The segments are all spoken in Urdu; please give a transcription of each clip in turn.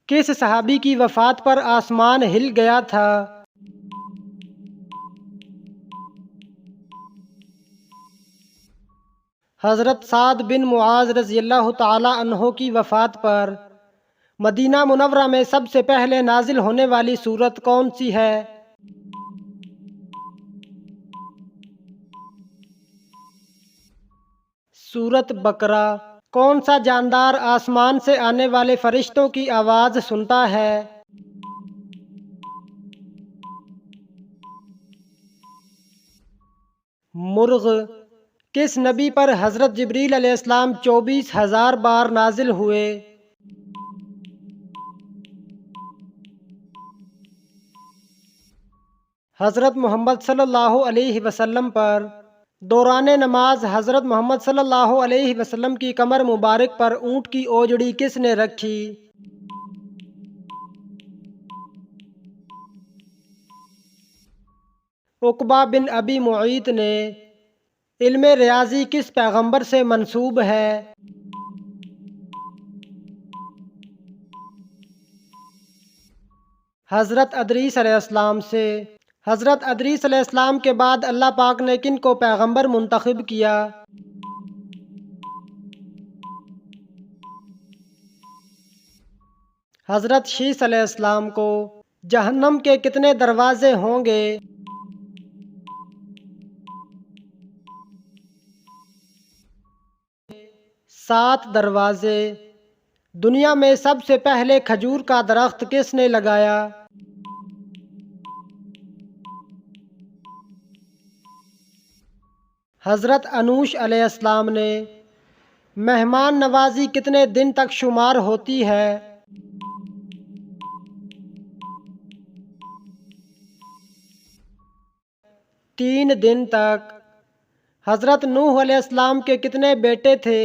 کس صحابی کی وفات پر آسمان ہل گیا تھا؟ حضرت سعد بن معاذ رضی اللہ تعالی عنہ کی وفات پر مدینہ منورہ میں سب سے پہلے نازل ہونے والی سورت کون سی ہے؟ سورت بقرہ۔ کون سا جاندار آسمان سے آنے والے فرشتوں کی آواز سنتا ہے؟ مرغ۔ کس نبی پر حضرت جبریل علیہ السلام 24,000 بار نازل ہوئے؟ حضرت محمد صلی اللہ علیہ وسلم پر دوران نماز حضرت محمد صلی اللہ علیہ وسلم کی کمر مبارک پر اونٹ کی اوجڑی کس نے رکھی؟ عقبہ بن ابی معیط نے۔ علم ریاضی کس پیغمبر سے منسوب ہے؟ حضرت ادریس علیہ السلام سے۔ حضرت ادریس علیہ السلام کے بعد اللہ پاک نے کن کو پیغمبر منتخب کیا؟ حضرت شیث علیہ السلام کو۔ جہنم کے کتنے دروازے ہوں گے؟ 7 دروازے۔ دنیا میں سب سے پہلے کھجور کا درخت کس نے لگایا؟ حضرت انوش علیہ السلام نے۔ مہمان نوازی کتنے دن تک شمار ہوتی ہے؟ 3 دن تک۔ حضرت نوح علیہ السلام کے کتنے بیٹے تھے؟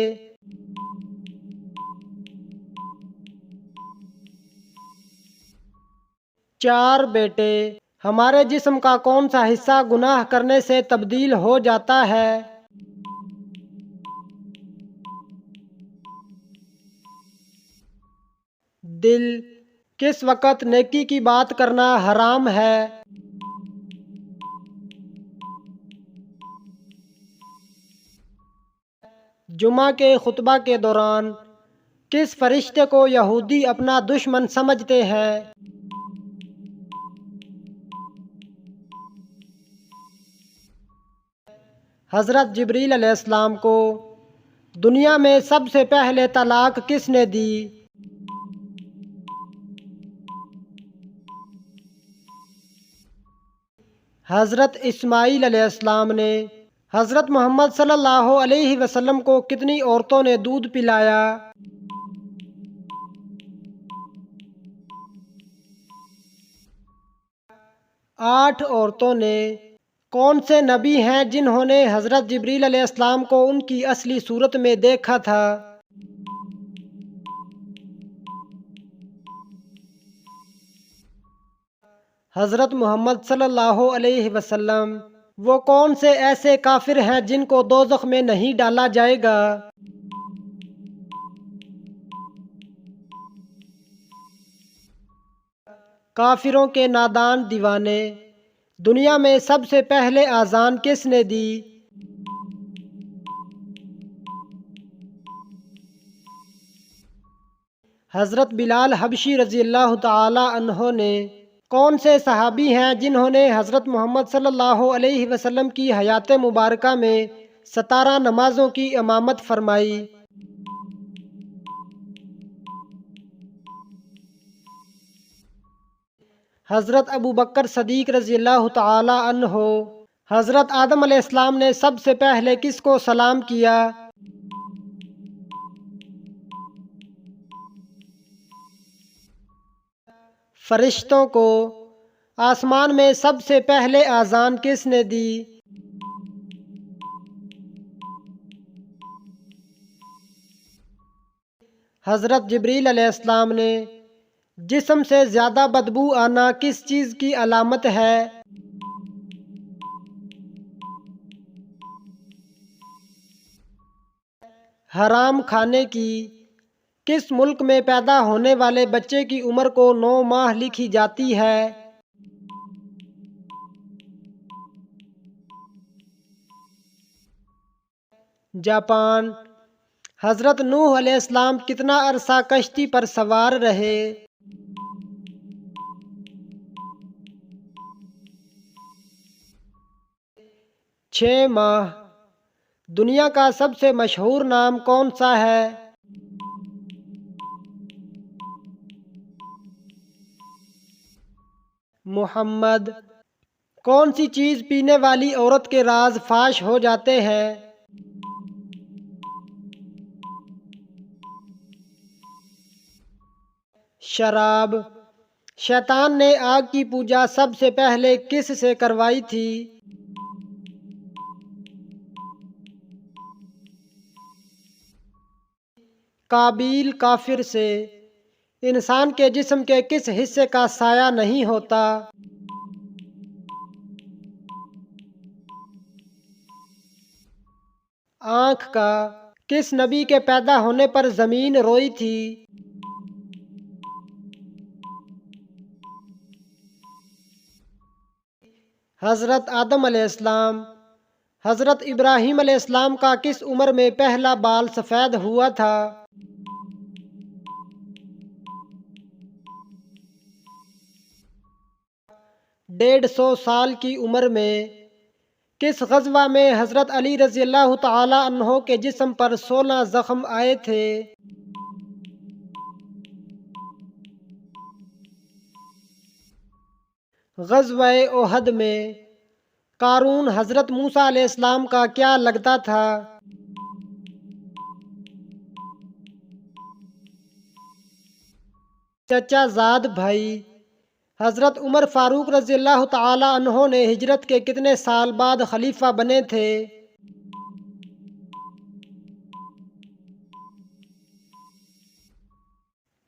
4 بیٹے۔ ہمارے جسم کا کون سا حصہ گناہ کرنے سے تبدیل ہو جاتا ہے؟ دل۔ کس وقت نیکی کی بات کرنا حرام ہے؟ جمعہ کے خطبہ کے دوران کس فرشتے کو یہودی اپنا دشمن سمجھتے ہیں؟ حضرت جبریل علیہ السلام کو۔ دنیا میں سب سے پہلے طلاق کس نے دی؟ حضرت اسماعیل علیہ السلام نے۔ حضرت محمد صلی اللہ علیہ وسلم کو کتنی عورتوں نے دودھ پلایا؟ 8 عورتوں نے۔ کون سے نبی ہیں جنہوں نے حضرت جبریل علیہ السلام کو ان کی اصلی صورت میں دیکھا تھا؟ حضرت محمد صلی اللہ علیہ وسلم۔ وہ کون سے ایسے کافر ہیں جن کو دوزخ میں نہیں ڈالا جائے گا؟ کافروں کے نادان دیوانے۔ دنیا میں سب سے پہلے اذان کس نے دی؟ حضرت بلال حبشی رضی اللہ تعالی عنہ نے۔ کون سے صحابی ہیں جنہوں نے حضرت محمد صلی اللہ علیہ وسلم کی حیات مبارکہ میں 17 نمازوں کی امامت فرمائی؟ حضرت ابوبکر صدیق رضی اللہ تعالی عنہ۔ حضرت آدم علیہ السلام نے سب سے پہلے کس کو سلام کیا؟ فرشتوں کو۔ آسمان میں سب سے پہلے اذان کس نے دی؟ حضرت جبریل علیہ السلام نے۔ جسم سے زیادہ بدبو آنا کس چیز کی علامت ہے؟ حرام کھانے کی۔ کس ملک میں پیدا ہونے والے بچے کی عمر کو 9 ماہ لکھی جاتی ہے؟ جاپان۔ حضرت نوح علیہ السلام کتنا عرصہ کشتی پر سوار رہے؟ 6 ماہ۔ دنیا کا سب سے مشہور نام کون سا ہے؟ محمد۔ کون سی چیز پینے والی عورت کے راز فاش ہو جاتے ہیں؟ شراب۔ شیطان نے آگ کی پوجا سب سے پہلے کس سے کروائی تھی؟ قابیل کافر سے۔ انسان کے جسم کے کس حصے کا سایہ نہیں ہوتا؟ آنکھ کا۔ کس نبی کے پیدا ہونے پر زمین روئی تھی؟ حضرت آدم علیہ السلام۔ حضرت ابراہیم علیہ السلام کا کس عمر میں پہلا بال سفید ہوا تھا؟ 150 سال کی عمر میں۔ کس غزوہ میں حضرت علی رضی اللہ تعالی عنہ کے جسم پر 16 زخم آئے تھے؟ غزوہ احد میں۔ قارون حضرت موسیٰ علیہ السلام کا کیا لگتا تھا؟ چچا زاد بھائی۔ حضرت عمر فاروق رضی اللہ تعالی عنہ نے ہجرت کے کتنے سال بعد خلیفہ بنے تھے؟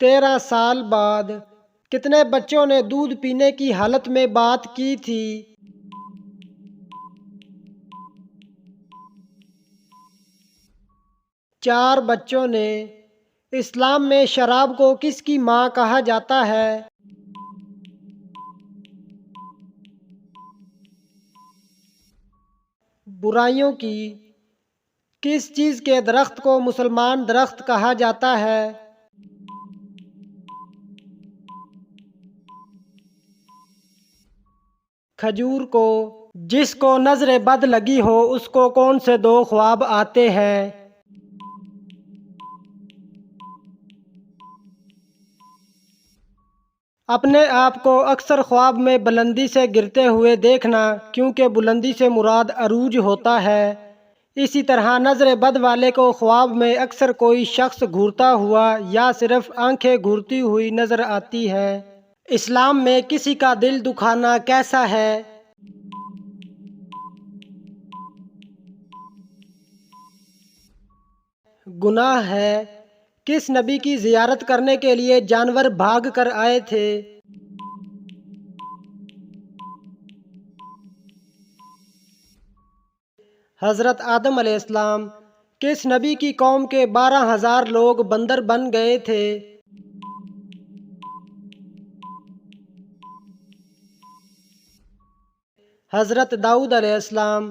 13 سال بعد۔ کتنے بچوں نے دودھ پینے کی حالت میں بات کی تھی؟ 4 بچوں نے۔ اسلام میں شراب کو کس کی ماں کہا جاتا ہے؟ برائیوں کی۔ کس چیز کے درخت کو مسلمان درخت کہا جاتا ہے؟ کھجور کو۔ جس کو نظر بد لگی ہو اس کو کون سے 2 خواب آتے ہیں؟ اپنے آپ کو اکثر خواب میں بلندی سے گرتے ہوئے دیکھنا، کیونکہ بلندی سے مراد عروج ہوتا ہے۔ اسی طرح نظر بد والے کو خواب میں اکثر کوئی شخص گھورتا ہوا یا صرف آنکھیں گھورتی ہوئی نظر آتی ہے۔ اسلام میں کسی کا دل دکھانا کیسا ہے؟ گناہ ہے۔ کس نبی کی زیارت کرنے کے لیے جانور بھاگ کر آئے تھے؟ حضرت آدم علیہ السلام۔ کس نبی کی قوم کے 12,000 لوگ بندر بن گئے تھے؟ حضرت داؤد علیہ السلام۔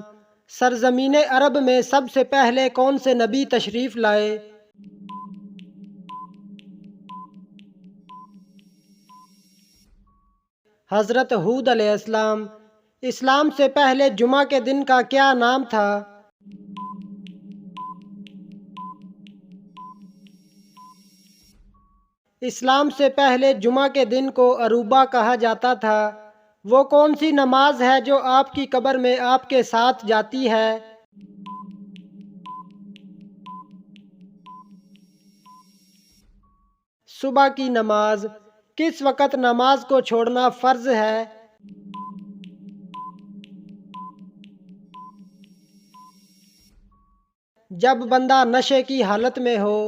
سرزمین عرب میں سب سے پہلے کون سے نبی تشریف لائے؟ حضرت ہود علیہ السلام۔ اسلام سے پہلے جمعہ کے دن کا کیا نام تھا؟ اسلام سے پہلے جمعہ کے دن کو عروبہ کہا جاتا تھا۔ وہ کون سی نماز ہے جو آپ کی قبر میں آپ کے ساتھ جاتی ہے؟ صبح کی نماز۔ کس وقت نماز کو چھوڑنا فرض ہے؟ جب بندہ نشے کی حالت میں ہو۔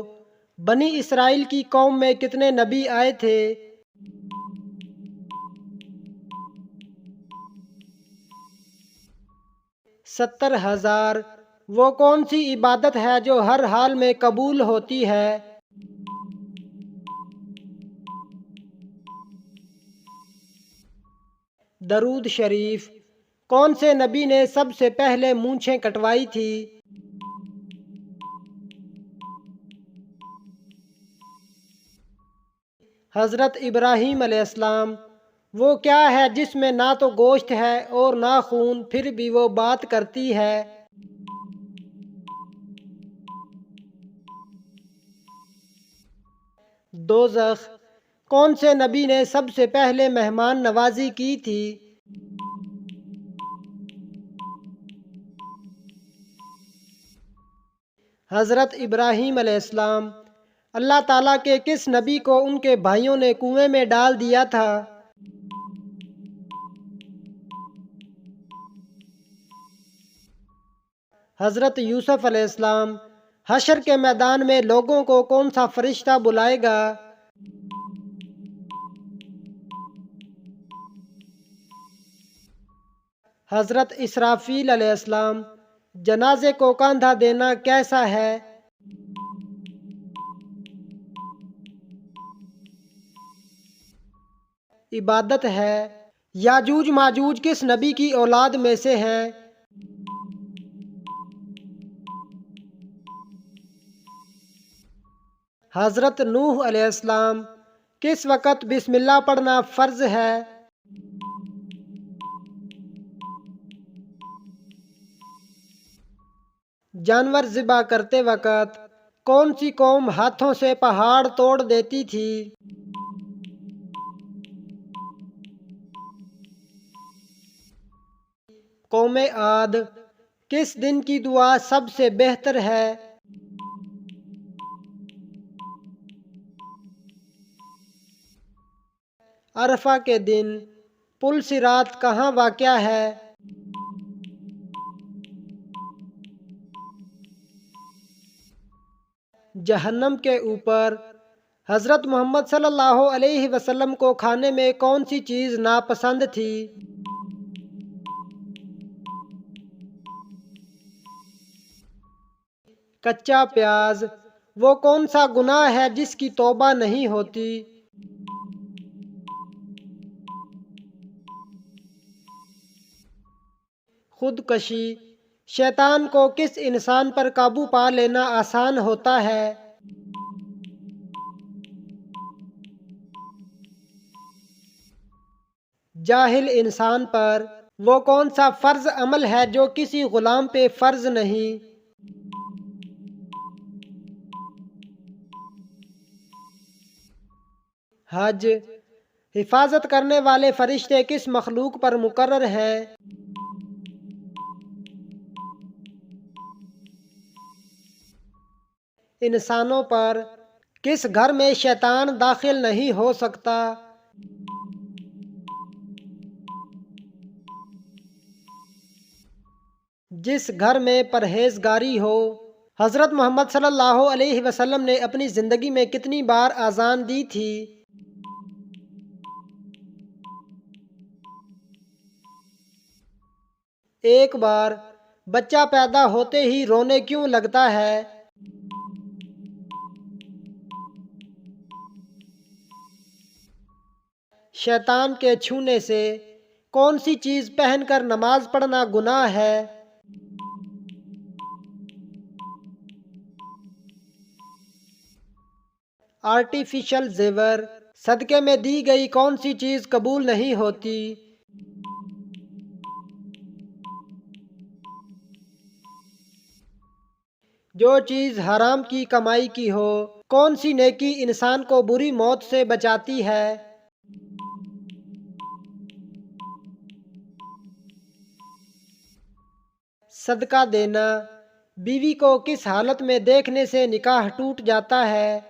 بنی اسرائیل کی قوم میں کتنے نبی آئے تھے؟ 70,000۔ وہ کون سی عبادت ہے جو ہر حال میں قبول ہوتی ہے؟ درود شریف۔ کون سے نبی نے سب سے پہلے مونچھیں کٹوائی تھی؟ حضرت ابراہیم علیہ السلام۔ وہ کیا ہے جس میں نہ تو گوشت ہے اور نہ خون، پھر بھی وہ بات کرتی ہے؟ دوزخ۔ کون سے نبی نے سب سے پہلے مہمان نوازی کی تھی؟ حضرت ابراہیم علیہ السلام۔ اللہ تعالیٰ کے کس نبی کو ان کے بھائیوں نے کنویں میں ڈال دیا تھا؟ حضرت یوسف علیہ السلام۔ حشر کے میدان میں لوگوں کو کون سا فرشتہ بلائے گا؟ حضرت اسرافیل علیہ السلام۔ جنازے کو کاندھا دینا کیسا ہے؟ عبادت ہے۔ یاجوج ماجوج کس نبی کی اولاد میں سے ہیں؟ حضرت نوح علیہ السلام۔ کس وقت بسم اللہ پڑھنا فرض ہے؟ جانور ذبح کرتے وقت کون سی قوم ہاتھوں سے پہاڑ توڑ دیتی تھی؟ قوم عاد۔ کس دن کی دعا سب سے بہتر ہے؟ عرفہ کے دن۔ پل صراط کہاں واقع ہے؟ جہنم کے اوپر۔ حضرت محمد صلی اللہ علیہ وسلم کو کھانے میں کون سی چیز ناپسند تھی؟ کچا پیاز۔ وہ کون سا گناہ ہے جس کی توبہ نہیں ہوتی؟ خودکشی۔ شیطان کو کس انسان پر قابو پا لینا آسان ہوتا ہے؟ جاہل انسان پر۔ وہ کون سا فرض عمل ہے جو کسی غلام پہ فرض نہیں؟ حج۔ حفاظت کرنے والے فرشتے کس مخلوق پر مقرر ہیں؟ انسانوں پر۔ کس گھر میں شیطان داخل نہیں ہو سکتا؟ جس گھر میں پرہیزگاری ہو۔ حضرت محمد صلی اللہ علیہ وسلم نے اپنی زندگی میں کتنی بار اذان دی تھی؟ ایک بار۔ بچہ پیدا ہوتے ہی رونے کیوں لگتا ہے؟ شیطان کے چھونے سے۔ کون سی چیز پہن کر نماز پڑھنا گناہ ہے؟ آرٹیفیشل زیور۔ صدقے میں دی گئی کون سی چیز قبول نہیں ہوتی؟ جو چیز حرام کی کمائی کی ہو۔ کون سی نیکی انسان کو بری موت سے بچاتی ہے؟ صدقہ دینا۔ بیوی کو کس حالت میں دیکھنے سے نکاح ٹوٹ جاتا ہے؟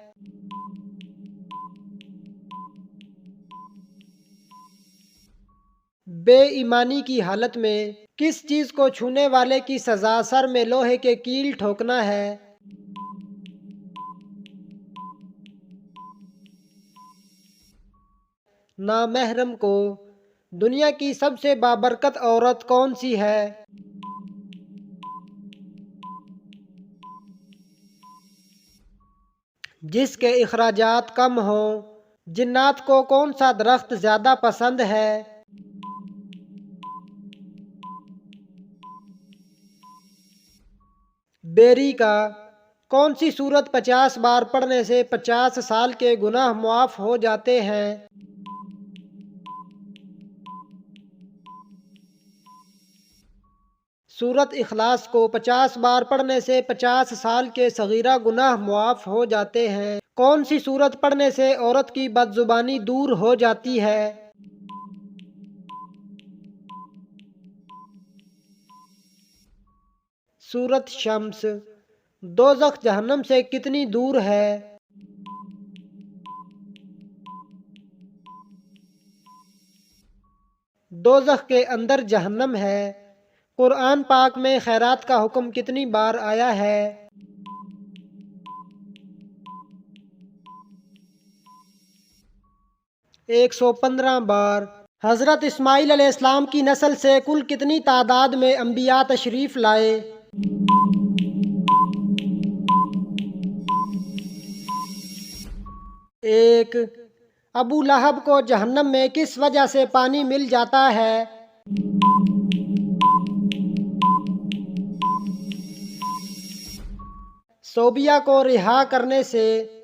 بے ایمانی کی حالت میں۔ کس چیز کو چھونے والے کی سزا سر میں لوہے کے کیل ٹھوکنا ہے؟ نامحرم کو۔ دنیا کی سب سے بابرکت عورت کون سی ہے؟ جس کے اخراجات کم ہوں۔ جنات کو کون سا درخت زیادہ پسند ہے؟ بیری کا۔ کون سی سورت 50 بار پڑھنے سے 50 سال کے گناہ معاف ہو جاتے ہیں؟ سورت اخلاص کو 50 بار پڑھنے سے 50 سال کے صغیرہ گناہ معاف ہو جاتے ہیں۔ کون سی سورت پڑھنے سے عورت کی بدزبانی دور ہو جاتی ہے؟ سورت شمس۔ دوزخ جہنم سے کتنی دور ہے؟ دوزخ کے اندر جہنم ہے۔ قرآن پاک میں خیرات کا حکم کتنی بار آیا ہے؟ 115 بار۔ حضرت اسماعیل علیہ السلام کی نسل سے کل کتنی تعداد میں انبیاء تشریف لائے؟ 1۔ ابو لہب کو جہنم میں کس وجہ سے پانی مل جاتا ہے؟ صوبیہ کو رہا کرنے سے۔